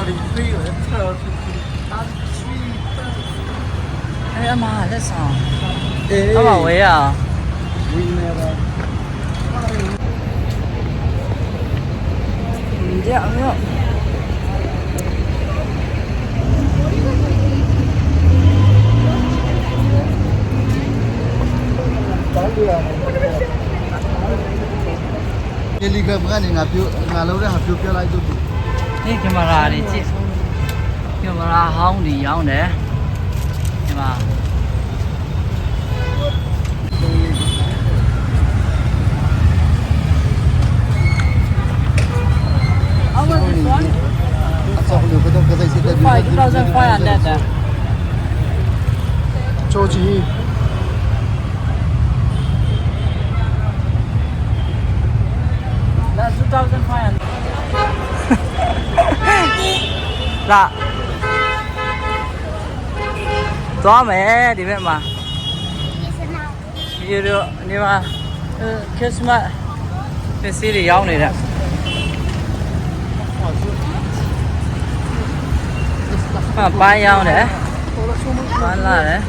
哎妈，这啥？干嘛喂啊？这样没有。ဒီလီကမကနေငါပြောငါလုံးတဲ့ဟာပြောပြလိုက်တော့ ဒီကင်မရာတွေကြည့်ကင်မရာဟောင်းတွေရောင်းတယ်ဒီမှာအော်ဒီကွန် အဆောက်လို့ကတော့ကတဲ့စစ်တဲ့5500ချိုးကြီး That's 2500လာသွားမယ်ဒီဘက်မှာဒီလိုဒီမှာခရစ်စမတ်ပစ္စည်းတွေရောင်းနေတဲ့ပန်းရောင်းတယ်ပန်းလာတယ်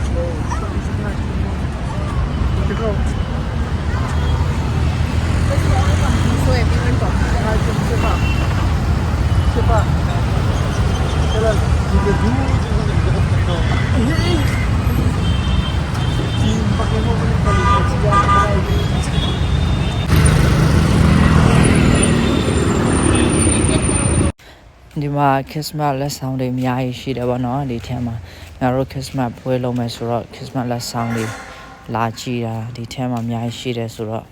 ဒီမှာခရစ်စမတ်လက်ဆောင်တွေအများကြီးရှိတယ်ဗောနော်ဒီထဲမှာငါတို့ခရစ်စမတ်ပွဲလုပ်မယ်ဆိုတော့ခရစ်စမတ်လက်ဆောင်တွေလာကြည့်တာဒီထဲမှာအများကြီးရှိတယ်ဆိုတော့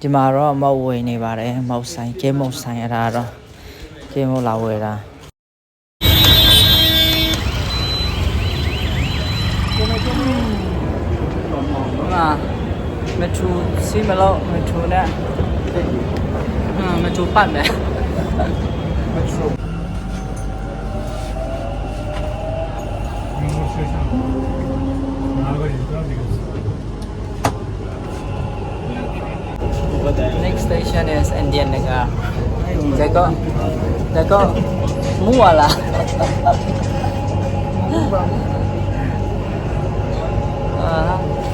ဒီမှာတော့မဟုတ်ဝင်နေပါတယ်မဟုတ်ဆိုင်ကဲမုတ်ဆိုင်ရတာတော့ကဲမုတ်လာဝယ်တာဟာမထူစီမလို့မထူနဲ့မထူပတ်မယ်မထူNext station is Indian Nagar. Jago, muala.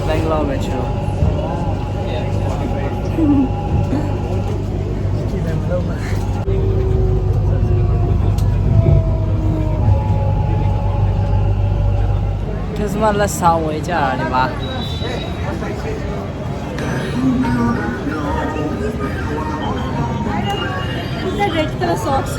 Bangalore Metro. Christmas là sao vậy chứ à đi ba. Red color socks.